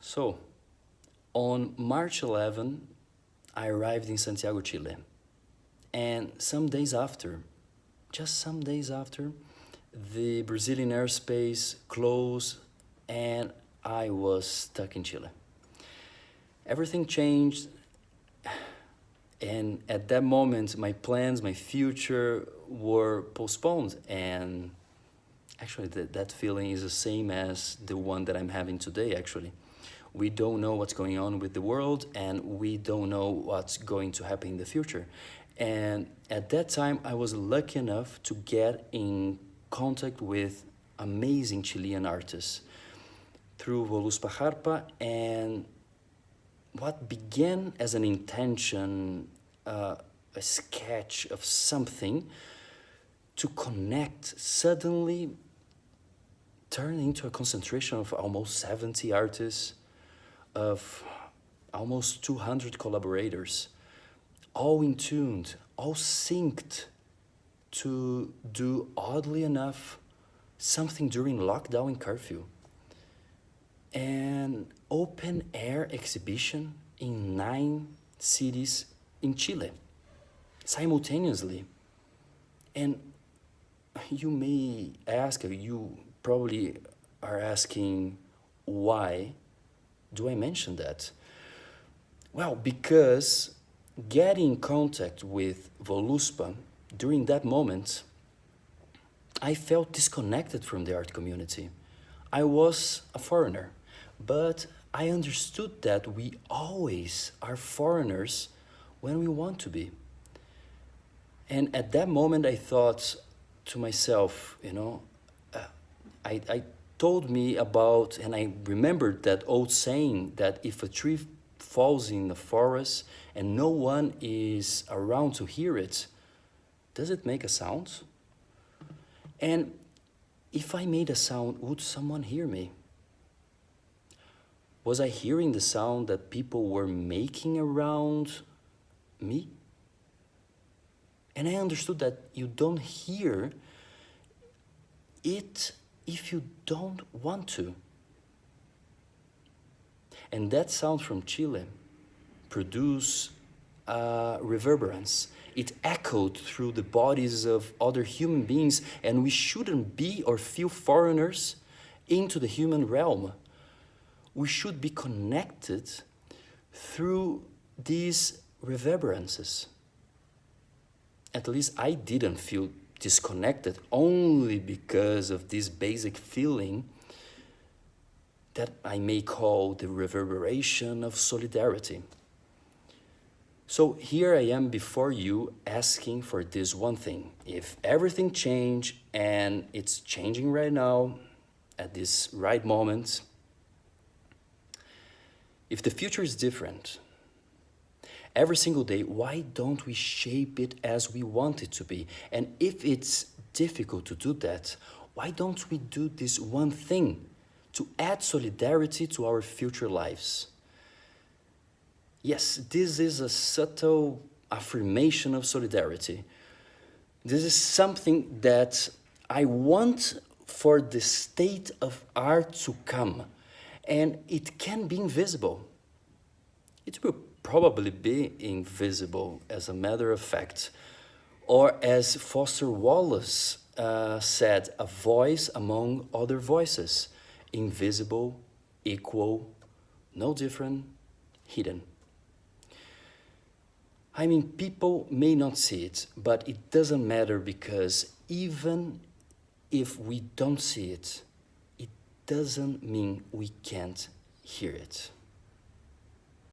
So, on March 11, I arrived in Santiago, Chile. And some days after, just some days after, the Brazilian airspace closed and I was stuck in Chile. Everything changed, and at that moment, my plans, my future were postponed. And actually, that feeling is the same as the one that I'm having today, actually. We don't know what's going on with the world, and we don't know what's going to happen in the future. And at that time, I was lucky enough to get in contact with amazing Chilean artists through Voluspa Harpa, and what began as an intention, a sketch of something to connect, suddenly turned into a concentration of almost 70 artists, of almost 200 collaborators, all in tuned, all synced to do, oddly enough, something during lockdown and curfew. An open air exhibition in 9 cities in Chile, simultaneously. And you may ask, you probably are asking, why do I mention that? Well, because getting in contact with Voluspa during that moment, I felt disconnected from the art community. I was a foreigner, but I understood that we always are foreigners when we want to be. And at that moment, I thought to myself, I told me about, and I remembered that old saying that if a tree falls in the forest and no one is around to hear it, does it make a sound? And if I made a sound, would someone hear me? Was I hearing the sound that people were making around me? And I understood that you don't hear it if you don't want to. And that sound from Chile produced a reverberance. It echoed through the bodies of other human beings, and we shouldn't be or feel foreigners into the human realm. We should be connected through these reverberances. At least I didn't feel disconnected only because of this basic feeling that I may call the reverberation of solidarity. So here I am before you asking for this one thing. If everything changed, and it's changing right now, at this right moment, if the future is different, every single day, why don't we shape it as we want it to be? And if it's difficult to do that, why don't we do this one thing to add solidarity to our future lives? Yes, this is a subtle affirmation of solidarity. This is something that I want for the state of art to come, and it can be invisible. It will probably be invisible, as a matter of fact, or as Foster Wallace said, a voice among other voices, invisible, equal, no different, hidden. I mean, people may not see it, but it doesn't matter, because even if we don't see it, it doesn't mean we can't hear it.